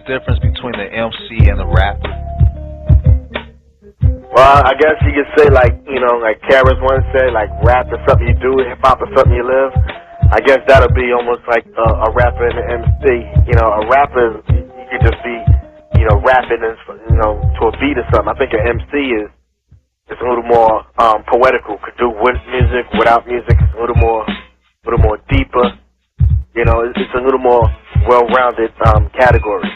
difference between the MC and the rapper? Well, I guess you could say like Karis once said, like rap is something you do, hip hop is something you live. I guess that'll be almost like a rapper and an MC. A rapper, you could just be, rapping and, to a beat or something. I think an MC is a little more poetical. Could do with music, without music. It's a little more deeper. It's a little more well-rounded category.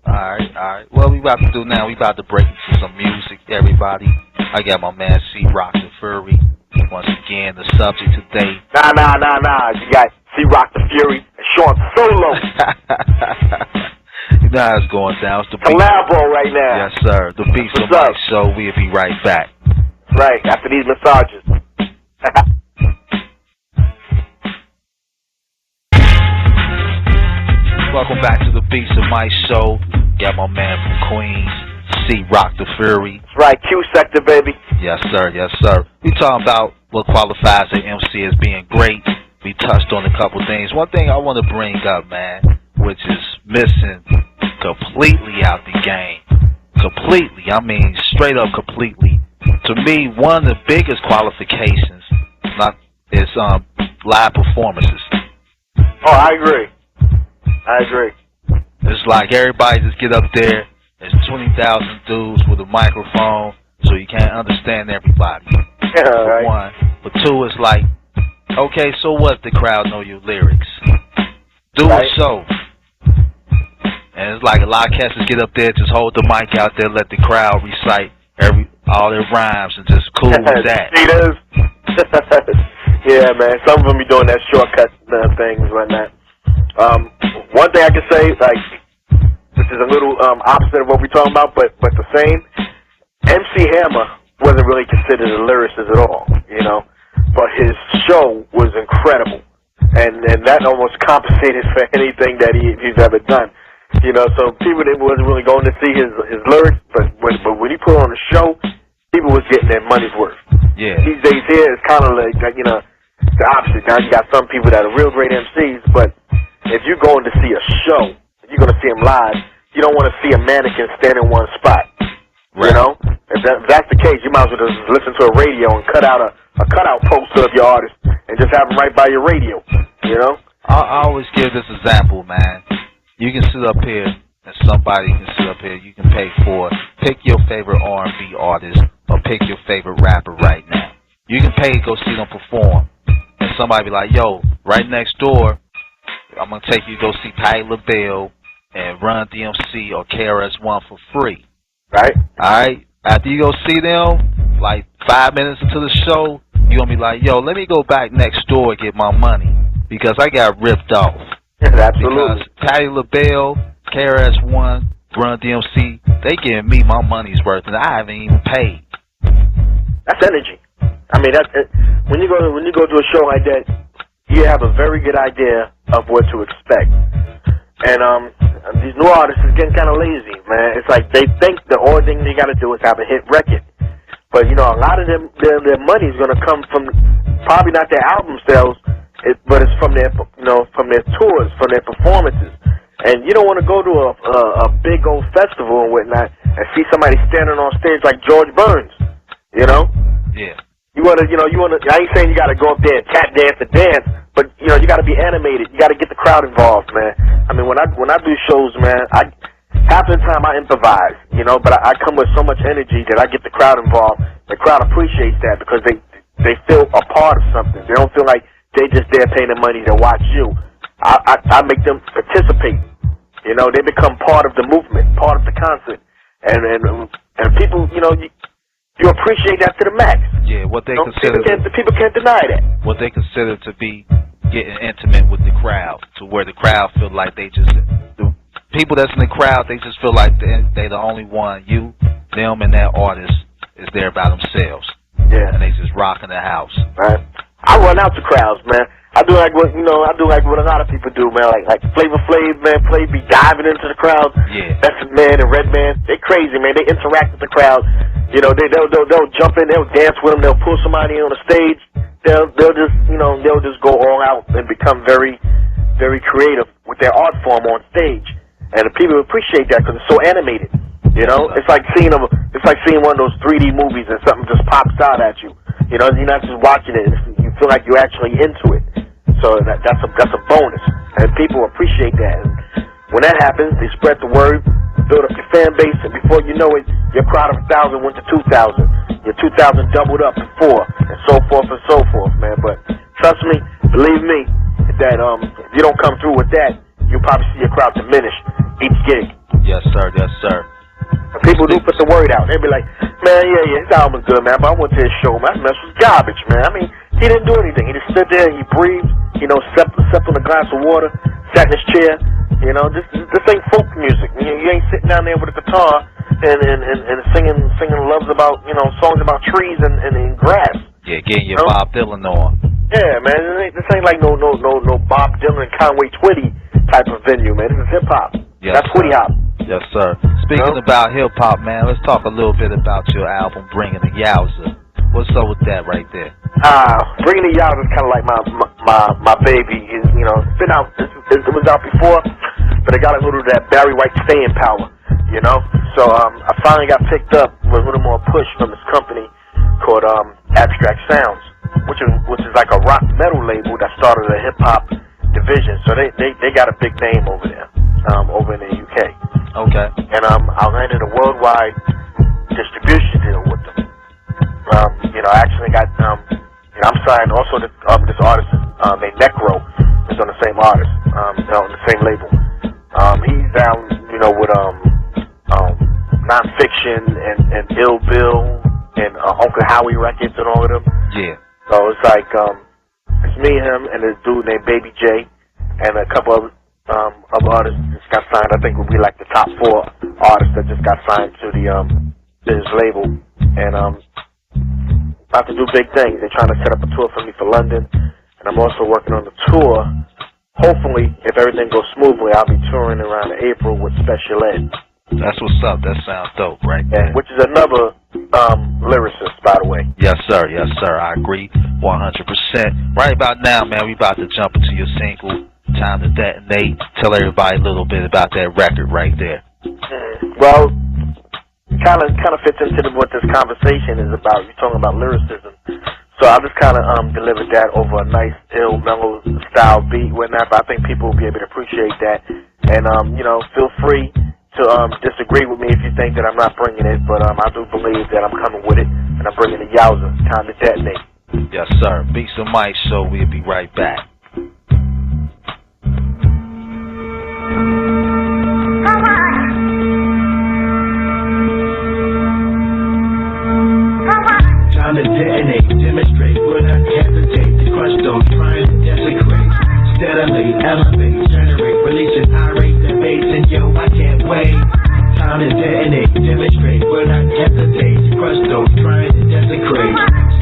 All right. What we about to do now, we about to break into some music, everybody. I got my man Cee-Rock the Fury. Once again, the subject today. Nah. You got Cee-Rock the Fury and Sean Solo. You know how it's going down. It's the collabo right now. Yes, sir. The BeatsAndMics show. We'll be right back. Right, after these massages. Welcome back to the BeatsAndMics show. Got my man from Queens, Cee-Rock the Fury. That's right, Q sector, baby. Yes, sir. We talking about what qualifies an MC as being great. We touched on a couple things. One thing I want to bring up, man, which is missing completely out the game. Completely. I mean, straight up completely. To me, one of the biggest qualifications is live performances. Oh, I agree. It's like everybody just get up there. There's 20,000 dudes with a microphone, so you can't understand everybody. Yeah, for one. For two, it's like, okay, so what if the crowd know your lyrics? Do a show. And it's like a lot of cats just get up there, just hold the mic out there, let the crowd recite all their rhymes, and just cool with that. Yeah, man. Some of them be doing that shortcut things like that. One thing I can say, like, which is a little opposite of what we're talking about, but the same. MC Hammer wasn't really considered a lyricist at all, but his show was incredible, and that almost compensated for anything that he's ever done. So people that wasn't really going to see his lyrics, but when he put on a show, people was getting their money's worth. Yeah. These days here, it's kind of like the opposite. Now you got some people that are real great MCs, but if you're going to see a show, if you're going to see them live, you don't want to see a mannequin stand in one spot. Right. If that's the case, you might as well just listen to a radio and cut out a cutout poster of your artist and just have them right by your radio. I always give this example, man. You can sit up here, and somebody can sit up here. You can pick your favorite R&B artist or pick your favorite rapper right now. You can pay to go see them perform, and somebody be like, "Yo, right next door, I'm gonna take you to go see Patti LaBelle and Run DMC or KRS-One for free." Right. Alright? After you go see them, like 5 minutes into the show, you're gonna be like, "Yo, let me go back next door and get my money because I got ripped off." Absolutely. Because Patti LaBelle, KRS-One, Run DMC, they giving me my money's worth and I haven't even paid. That's energy. I mean, when you go to a show like that, you have a very good idea of what to expect. And these new artists is getting kind of lazy, man. It's like they think the only thing they got to do is have a hit record. But a lot of them, their money is going to come from probably not their album sales, but it's from their from their tours, from their performances. And you don't want to go to a big old festival and whatnot and see somebody standing on stage like George Burns. Yeah. You wanna. I ain't saying you gotta go up there and tap dance and dance, but you gotta be animated. You gotta get the crowd involved, man. I mean, when I do shows, man, half the time I improvise, but I come with so much energy that I get the crowd involved. The crowd appreciates that because they feel a part of something. They don't feel like they just there paying the money to watch you. I make them participate. They become part of the movement, part of the concert, and people, you appreciate that to the max. Yeah, what they consider people can't deny that. What they consider to be getting intimate with the crowd, to where the crowd feel like the people that's in the crowd, they just feel like they the only one. You, them, and that artist is there by themselves. Yeah, and they just rocking the house. Right. I run out to crowds, man. I do like what a lot of people do, man. Like Flavor Flav, man, be diving into the crowd. Yeah. Method Man and Redman, they crazy, man. They interact with the crowd. They'll jump in, they'll dance with them, they'll pull somebody on the stage. They'll just go all out and become very, very creative with their art form on stage. and the people appreciate that because it's so animated. You know, it's like seeing one of those 3D movies and something just pops out at you. You know, you're not just watching it; you feel like you're actually into it. So that's a bonus, and people appreciate that. And when that happens, they spread the word, build up your fan base, and before you know it, your crowd of 1,000 went to 2,000. Your 2,000 doubled up to 4, and so forth, man. But trust me, believe me, that if you don't come through with that, you'll probably see your crowd diminish each gig. Yes, sir. Yes, sir. And people do put the word out. They be like, man, yeah, his album is good, man, but I went to his show, man. That mess was garbage, man. I mean, he didn't do anything. He just stood there, he breathed, you know, stepped on a glass of water, sat in his chair. You know, this ain't folk music. You ain't sitting down there with a guitar and singing loves about, you know, songs about trees and grass. Yeah, getting your Bob Dylan on. Yeah, man, this ain't like no Bob Dylan, Conway Twitty type of venue, man. This is hip hop. Yes, that's Twitty hop. Yes, sir. Speaking about hip hop, man, let's talk a little bit about your album, Bringing the Yowza. What's up with that right there? Bringing the Yowza is kind of like my baby. You know, it's been out. It was out before, but it got a little of that Barry White staying power. You know, so I finally got picked up with a little more push from this company called Abstract Sounds, which is like a rock metal label that started a hip hop division. So they got a big name over there, over in the UK. Okay. And I landed a worldwide distribution deal with them. You know, I actually got I'm signed also to this artist named Necro is on the same artist, on the same label. He's down, you know, with Nonfiction and Ill Bill and Uncle Howie Records and all of them. Yeah. So it's like it's me, him, and this dude named Baby J, and a couple of other artists just got signed. I think we'll be like the top 4 artists that just got signed to this label, and about to do big things. They're trying to set up a tour for me for London, and I'm also working on the tour. Hopefully, if everything goes smoothly, I'll be touring around April with Special Ed. That's what's up. That sounds dope, right? Yeah, which is another lyricist, by the way. Yes, sir. Yes, sir. I agree 100%. Right about now, man, we about to jump into your single, Time to Detonate. Tell everybody a little bit about that record right there. Well, kind of fits into what this conversation is about. You're talking about lyricism. So I just kind of delivered that over a nice, ill, mellow style beat, whatnot. But I think people will be able to appreciate that. And, you know, feel free to disagree with me if you think that I'm not bringing it. But I do believe that I'm coming with it. And I'm bringing the Yowza. Time to Detonate. Yes, sir. Beats and Mics Show. We'll be right back. Time to detonate, demonstrate, will not hesitate to crush those trying to desecrate. Steadily elevate, generate, releasing irate debates, and yo, I can't wait. Time to detonate, demonstrate, will not hesitate to crush those trying to desecrate.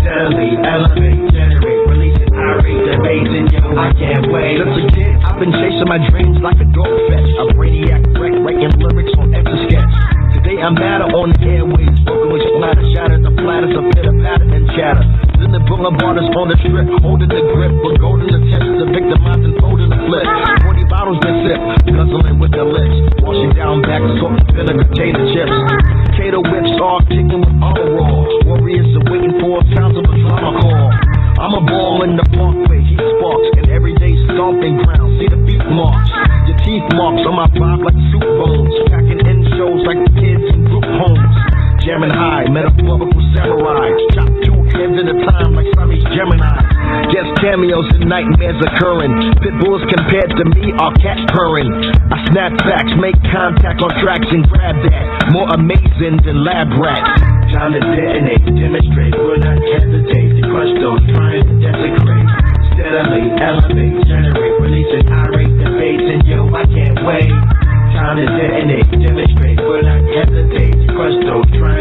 Steadily elevate, generate, releasing irate debates, and yo, I can't wait. Since a kid, I've been chasing my dreams like a dog fetch. A brainiac wreck, writing lyrics on Etch-a-Sketch. Today I'm matter on the airways, spoken with splatter, shatter the platters of pitter patter and chatter. Then the boulevardists on the strip, holding the grip, with golden attempts to victimize and folding the flip. 40 bottles been sipped, guzzling with the lips, washing down back, salt and vinegar, tater chips. Cater whips all kicking with all raw. Warriors are waiting for sounds of a drama call. I'm a ball in the parkway, he sparks, and everyday stomping ground. See the beat marks, your teeth marks on my vibe like soup bones. Packing in shows like the kids in group homes. Jamming high, metaphorical samurai. Chop 2 heads at a time like Siamese Gemini. Guest cameos and nightmares occurring. Pit bulls compared to me are cats purring. I snap backs, make contact on tracks and grab that. More amazing than lab rats. Time to detonate, demonstrate, will not hesitate to crush those trying to desecrate. Steadily elevate, generate, releasing irate debates, and yo, I can't wait. Time to detonate, demonstrate, will not hesitate to crush those trying